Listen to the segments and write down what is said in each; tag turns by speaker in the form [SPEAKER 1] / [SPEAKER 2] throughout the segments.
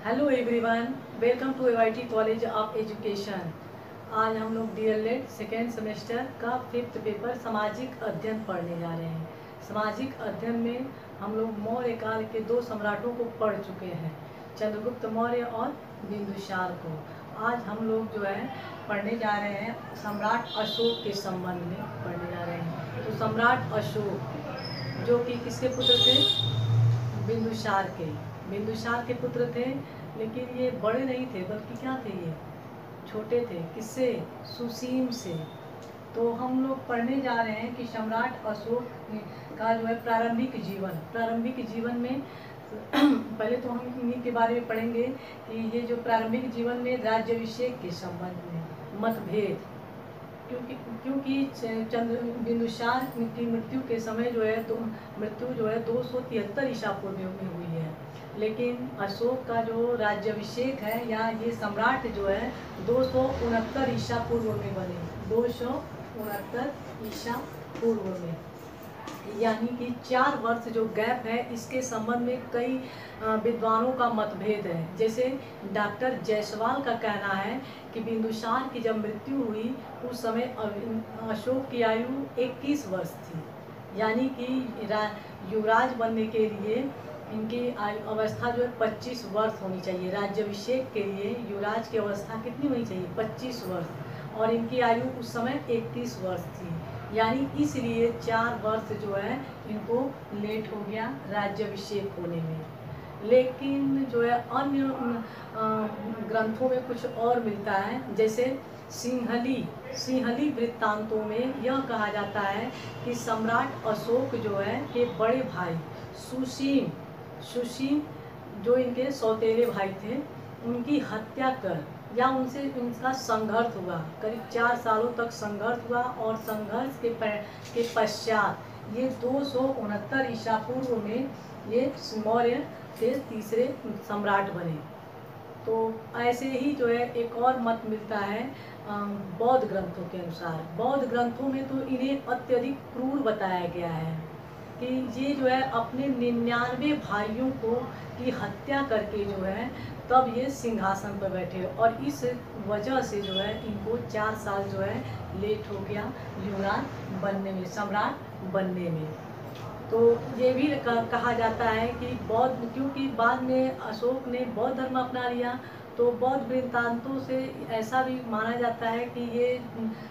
[SPEAKER 1] Hello everyone, welcome to AYT college of education. आज हम लोग डीएलएड सेकेंड सेमेस्टर का 5th पेपर सामाजिक अध्ययन पढ़ने जा रहे हैं। सामाजिक अध्ययन में हम लोग मौर्य काल के 2 सम्राटों को पढ़ चुके हैं, चंद्रगुप्त मौर्य और बिंदुसार को। आज हम लोग जो है पढ़ने जा रहे हैं सम्राट अशोक के संबंध में पढ़ने जा रहे हैं। तो सम्राट अशोक जो कि किसके पुत्र थे? बिंदुसार के पुत्र थे, लेकिन ये बड़े नहीं थे, बल्कि क्या थे, ये छोटे थे। किससे? सुसीम से। तो हम लोग पढ़ने जा रहे हैं कि सम्राट अशोक का जो है प्रारंभिक जीवन में पहले तो हम इन्हीं के बारे में पढ़ेंगे कि ये जो प्रारंभिक जीवन में राज्याभिषेक के संबंध में मतभेद, क्योंकि बिंदुसार की मृत्यु के समय जो है मृत्यु जो है 273 ईसा पूर्व में हुई है, लेकिन अशोक का जो राज्याभिषेक है या ये सम्राट जो है 269 ईसा पूर्व में बने। 269 ईसा पूर्व में, यानी कि 4 वर्ष जो गैप है, इसके संबंध में कई विद्वानों का मतभेद है। जैसे डॉक्टर जायसवाल का कहना है कि बिंदुसार की जब मृत्यु हुई उस समय अशोक की आयु 21 वर्ष थी, यानी कि युवराज बनने के लिए इनकी अवस्था जो है 25 वर्ष होनी चाहिए। राज्याभिषेक के लिए युवराज की अवस्था कितनी होनी चाहिए? 25 वर्ष, और इनकी आयु उस समय 21 वर्ष थी, यानी इसलिए 4 वर्ष जो है इनको लेट हो गया राज्याभिषेक होने में। लेकिन जो है अन्य ग्रंथों में कुछ और मिलता है। जैसे सिंहली वृत्तांतों में यह कहा जाता है कि सम्राट अशोक जो है के बड़े भाई सुसीम जो इनके सौतेले भाई थे, उनकी हत्या कर या उनसे इनका संघर्ष हुआ। करीब 4 सालों तक संघर्ष हुआ, और संघर्ष के पश्चात ये 269 ईसा पूर्व में ये मौर्य के तीसरे सम्राट बने। तो ऐसे ही जो है एक और मत मिलता है बौद्ध ग्रंथों के अनुसार। बौद्ध ग्रंथों में तो इन्हें अत्यधिक क्रूर बताया गया है कि ये जो है अपने 99 भाइयों की हत्या करके जो है तब ये सिंहासन पर बैठे, और इस वजह से जो है इनको 4 साल जो है लेट हो गया युवराज बनने में, सम्राट बनने में। तो ये भी कहा जाता है कि क्योंकि बाद में अशोक ने बौद्ध धर्म अपना लिया, तो बौद्ध वृत्तांतों से ऐसा भी माना जाता है कि ये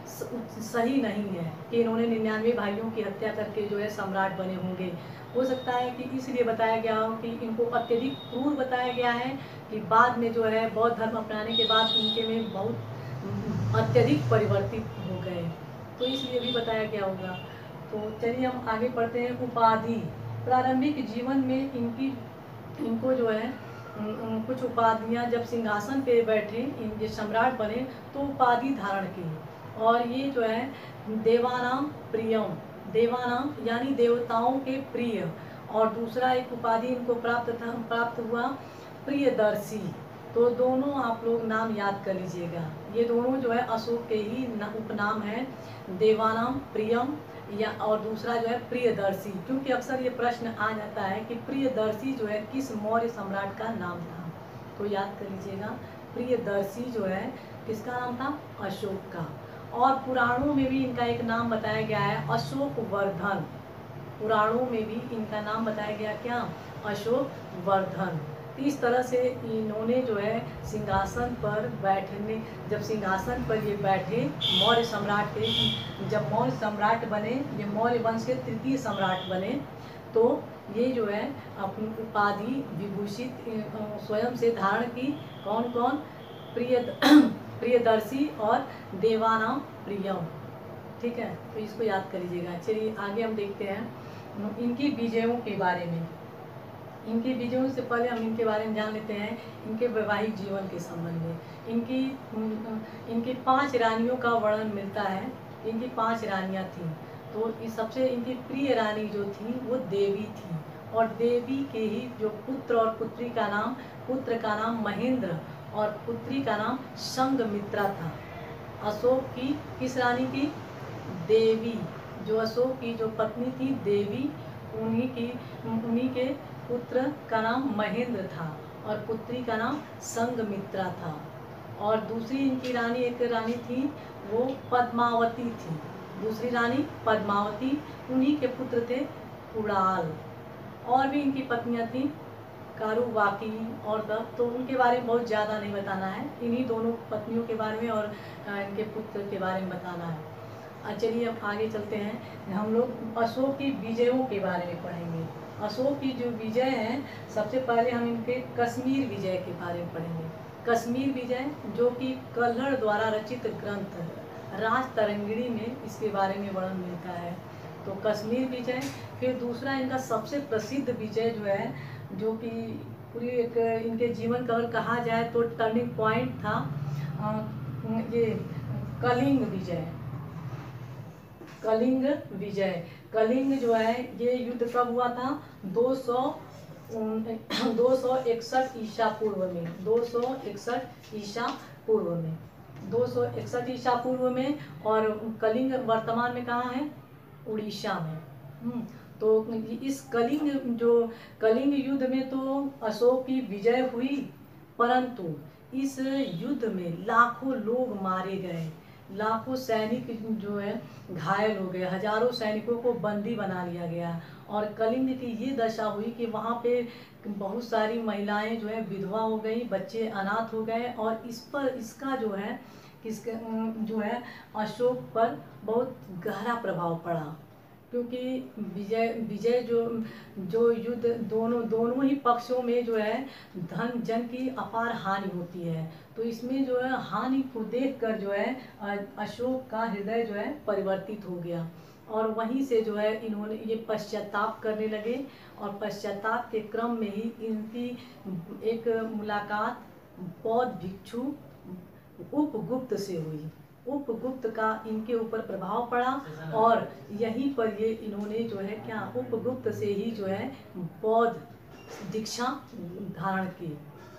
[SPEAKER 1] सही नहीं है कि इन्होंने 99 भाइयों की हत्या करके जो है सम्राट बने होंगे। हो सकता है कि इसलिए बताया गया हो कि इनको अत्यधिक क्रूर बताया गया है, कि बाद में जो है बौद्ध धर्म अपनाने के बाद इनके में बहुत अत्यधिक परिवर्तित हो गए, तो इसलिए भी बताया गया होगा। तो चलिए हम आगे पढ़ते हैं। उपाधि। प्रारंभिक जीवन में इनको जो है कुछ उपाधियां, जब सिंहासन पे बैठे ये सम्राट बने तो उपाधि धारण की, और ये जो है देवानाम यानी देवताओं के प्रिय, और दूसरा एक उपाधि इनको प्राप्त हुआ प्रियदर्शी। तो दोनों आप लोग नाम याद कर लीजिएगा, ये दोनों जो है अशोक के ही उपनाम है, देवानाम प्रियम या और दूसरा जो है प्रियदर्शी। क्योंकि अक्सर ये प्रश्न आ जाता है कि प्रियदर्शी जो है किस मौर्य सम्राट का नाम था, तो याद कर लीजिएगा प्रियदर्शी जो है किसका नाम था? अशोक का। और पुराणों में भी इनका एक नाम बताया गया है, अशोक वर्धन। पुराणों में भी इनका नाम बताया गया, क्या? अशोक वर्धन। इस तरह से इन्होंने जो है सिंहासन पर बैठने, जब सिंहासन पर ये बैठे मौर्य सम्राट के, जब मौर्य सम्राट बने, ये मौर्य वंश के 3य सम्राट बने, तो ये जो है अपनी उपाधि विभूषित स्वयं से धारण की। कौन कौन? प्रियदर्शी और देवानाम प्रियम। ठीक है, तो इसको याद कर लीजिएगा। चलिए आगे हम देखते हैं इनकी विजयों के बारे में। इनके विजयों से पहले हम इनके बारे में जान लेते हैं इनके वैवाहिक जीवन के संबंध में। इनकी 5 रानियों का वर्णन मिलता है। इनकी 5 रानियां थीं। तो इस सबसे इनकी प्रिय रानी जो थी वो देवी थी, और देवी के ही जो पुत्र और पुत्री का नाम, पुत्र का नाम महेंद्र और पुत्री का नाम संघमित्रा था। अशोक की किस रानी की? देवी। जो अशोक की जो पत्नी थी देवी, उन्हीं के पुत्र का नाम महेंद्र था, और पुत्री का नाम संघमित्रा था। और दूसरी इनकी रानी, एक रानी थी वो पद्मावती थी, दूसरी रानी पद्मावती, उन्हीं के पुत्र थे कुणाल। और भी इनकी पत्नियां थीं कारुबाकी और दत्त, तो उनके बारे में बहुत ज़्यादा नहीं बताना है, इन्हीं दोनों पत्नियों के बारे में और इनके पुत्र के बारे में बताना है। चलिए अब आगे चलते हैं। हम लोग अशोक की विजयों के बारे में पढ़ेंगे। अशोक की जो विजय हैं, सबसे पहले हम इनके कश्मीर विजय के बारे में पढ़ेंगे। कश्मीर विजय जो कि कल्हड़ द्वारा रचित ग्रंथ राज तरंगिणी में इसके बारे में वर्णन मिलता है। तो कश्मीर विजय। फिर दूसरा इनका सबसे प्रसिद्ध विजय जो है, जो कि पूरी एक इनके जीवन का अगर कहा जाए तो टर्निंग पॉइंट था, ये कलिंग विजय। कलिंग विजय, कलिंग जो है ये युद्ध कब हुआ था? 261 ईसा पूर्व में, 261 ईसा पूर्व में, 261 ईसा पूर्व में। और कलिंग वर्तमान में कहाँ है? उड़ीसा में। तो इस कलिंग युद्ध में तो अशोक की विजय हुई, परंतु इस युद्ध में लाखों लोग मारे गए, लाखों सैनिक जो है घायल हो गए, हजारों सैनिकों को बंदी बना लिया गया। और कलिंग की ये दशा हुई कि वहाँ पे बहुत सारी महिलाएं जो है विधवा हो गई, बच्चे अनाथ हो गए। और इसका जो है जो है अशोक पर बहुत गहरा प्रभाव पड़ा, क्योंकि विजय जो युद्ध दोनों ही पक्षों में जो है धन जन की अपार हानि होती है। तो इसमें जो है हानि को देखकर जो है अशोक का हृदय जो है परिवर्तित हो गया, और वहीं से जो है इन्होंने ये पश्चाताप करने लगे। और पश्चाताप के क्रम में ही इनकी एक मुलाकात बौद्ध भिक्षु उपगुप्त से हुई। उपगुप्त का इनके ऊपर प्रभाव पड़ा, और यहीं पर ये इन्होंने जो है क्या, उपगुप्त से ही जो है बौद्ध दीक्षा धारण की।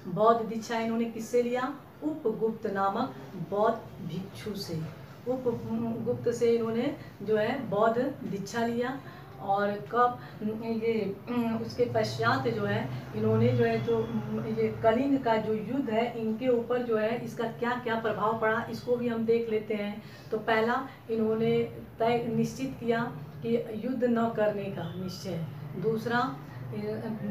[SPEAKER 1] बौद्ध दीक्षा इन्होंने किससे लिया? उपगुप्त नामक बौद्ध भिक्षु से। उपगुप्त से इन्होंने जो है बौद्ध दीक्षा लिया। और कब ये उसके पश्चात जो है इन्होंने जो है जो ये कलिंग का जो युद्ध है, इनके ऊपर जो है इसका क्या क्या प्रभाव पड़ा, इसको भी हम देख लेते हैं। तो पहला इन्होंने तय निश्चित किया कि युद्ध न करने का निश्चय।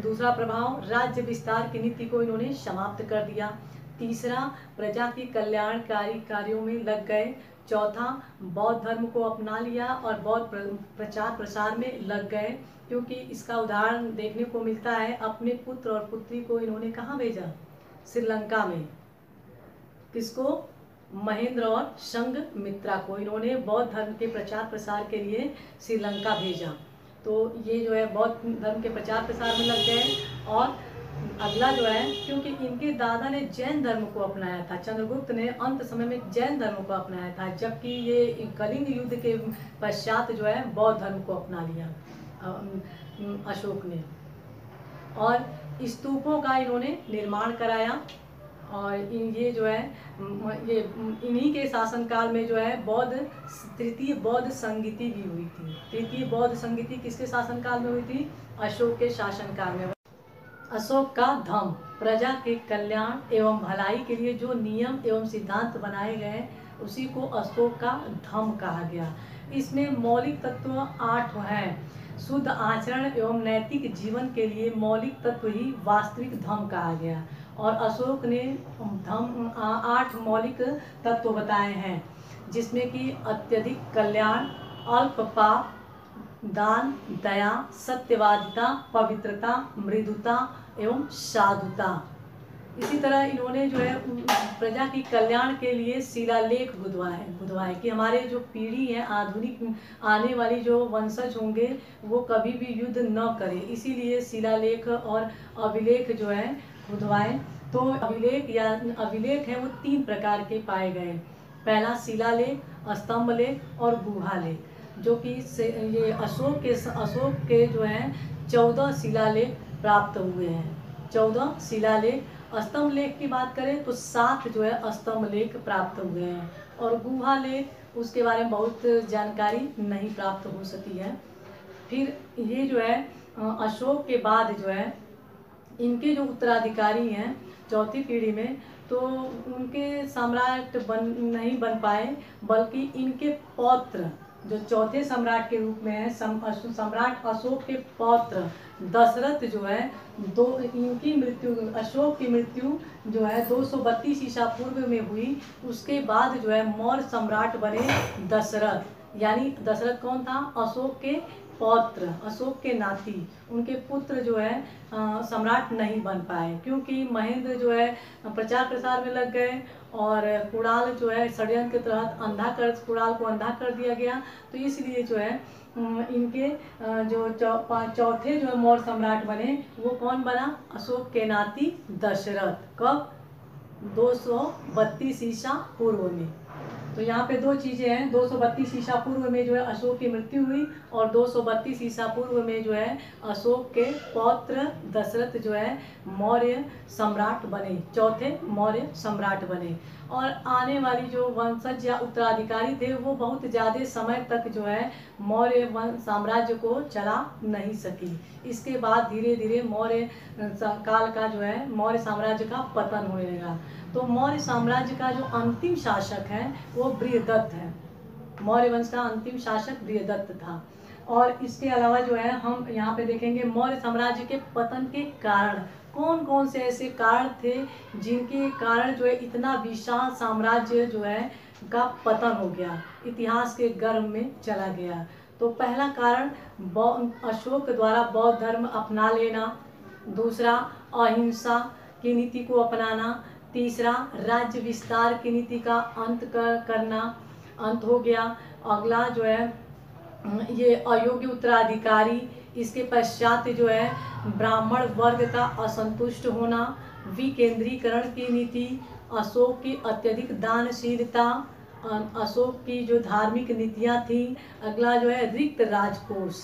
[SPEAKER 1] दूसरा प्रभाव, राज्य विस्तार की नीति को इन्होंने समाप्त कर दिया। तीसरा, प्रजा की कल्याणकारी कार्यों में लग गए। चौथा, बौद्ध धर्म को अपना लिया और बौद्ध प्रचार प्रसार में लग गए, क्योंकि इसका उदाहरण देखने को मिलता है। अपने पुत्र और पुत्री को इन्होंने कहाँ भेजा? श्रीलंका में। किसको? महेंद्र और संघमित्रा को इन्होंने बौद्ध धर्म के प्रचार प्रसार के लिए श्रीलंका भेजा। तो ये जो है बौद्ध धर्म के प्रचार प्रसार में लग गए। और अगला जो है, क्योंकि इनके दादा ने जैन धर्म को अपनाया था, चंद्रगुप्त ने अंत समय में जैन धर्म को अपनाया था, जबकि ये कलिंग युद्ध के पश्चात जो है बौद्ध धर्म को अपना लिया अशोक ने। और स्तूपों का इन्होंने निर्माण कराया। और ये जो है ये इन्हीं के शासनकाल में जो है तृतीय बौद्ध संगीति भी हुई थी। तृतीय बौद्ध संगीति किसके शासनकाल में हुई थी? अशोक के शासनकाल में। अशोक का धम्म, प्रजा के कल्याण एवं भलाई के लिए जो नियम एवं सिद्धांत बनाए गए उसी को अशोक का धम्म कहा गया। इसमें मौलिक तत्व 8 हैं। शुद्ध आचरण एवं नैतिक जीवन के लिए मौलिक तत्व ही वास्तविक धम्म कहा गया। और अशोक ने 8 मौलिक तत्व बताए हैं, जिसमें कि अत्यधिक कल्याण, अल्प पाप, दान, दया, सत्यवादिता, पवित्रता, मृदुता एवं साधुता। इसी तरह इन्होंने जो है प्रजा की कल्याण के लिए शिलालेख बुधवाए कि हमारे जो पीढ़ी है, आधुनिक आने वाली जो वंशज होंगे वो कभी भी युद्ध न करें, इसीलिए शिलालेख और अभिलेख जो है बुधवाए। तो अभिलेख है वो 3 प्रकार के पाए गए। पहला शिलालेख, स्तंभ लेख और गुहा लेख, जो कि ये अशोक के जो है 14 शिलालेख प्राप्त हुए हैं। 14 शिलालेख। स्तंभ लेख की बात करें तो 7 जो है स्तंभ लेख प्राप्त हुए हैं। और गुहा लेख उसके बारे में बहुत जानकारी नहीं प्राप्त हो सकी है। फिर ये जो है अशोक के बाद जो है इनके जो उत्तराधिकारी हैं चौथी पीढ़ी में, तो उनके सम्राट नहीं बन पाए, बल्कि इनके पौत्र जो चौथे सम्राट के रूप में है, सम्राट अशोक के पौत्र दशरथ जो है, इनकी मृत्यु, अशोक की मृत्यु जो है 232 ईसा पूर्व में हुई। उसके बाद जो है मौर्य सम्राट बने दशरथ। यानी दशरथ कौन था? अशोक के पौत्र, अशोक के नाती। उनके पुत्र जो है सम्राट नहीं बन पाए, क्योंकि महेंद्र जो है प्रचार प्रसार में लग गए, और कुणाल जो है षड्यंत्र के तहत कुणाल को अंधा कर दिया गया। तो इसलिए जो है इनके जो चौथे जो मौर्य सम्राट बने, वो कौन बना? अशोक के नाती दशरथ। कब? 232 ईसा पूर्व में। तो यहाँ पे दो चीज़ें हैं, 232 ईसा पूर्व में जो है अशोक की मृत्यु हुई, और 232 ईसा पूर्व में जो है अशोक के पौत्र दशरथ जो है मौर्य सम्राट बने, चौथे मौर्य सम्राट बने। और आने वाली जो वंशज या उत्तराधिकारी थे, वो बहुत ज़्यादा समय तक जो है मौर्य साम्राज्य को चला नहीं सकी। इसके बाद धीरे धीरे मौर्य काल का जो है मौर्य साम्राज्य का पतन होने लगा। तो मौर्य साम्राज्य का जो अंतिम शासक है वो बृहदत्त है। मौर्य वंश का अंतिम शासक बृहदत्त था। और इसके अलावा जो है हम यहाँ पे देखेंगे मौर्य साम्राज्य के पतन के कारण, कौन कौन से ऐसे कारण थे जिनके कारण जो है इतना विशाल साम्राज्य जो है का पतन हो गया, इतिहास के गर्भ में चला गया। तो पहला कारण अशोक द्वारा बौद्ध धर्म अपना लेना, दूसरा अहिंसा की नीति को अपनाना, तीसरा राज्य विस्तार की नीति का अंत हो गया। अगला जो है ये अयोग्य उत्तराधिकारी, इसके पश्चात जो है ब्राह्मण वर्ग का असंतुष्ट होना, विकेंद्रीकरण की नीति, अशोक की अत्यधिक दानशीलता, अशोक की जो धार्मिक नीतियाँ थी। अगला जो है रिक्त राजकोष,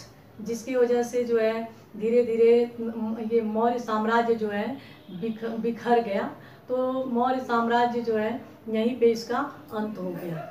[SPEAKER 1] जिसकी वजह से जो है धीरे धीरे ये मौर्य साम्राज्य जो है बिखर गया। तो मौर्य साम्राज्य जो है यहीं पे इसका अंत हो गया।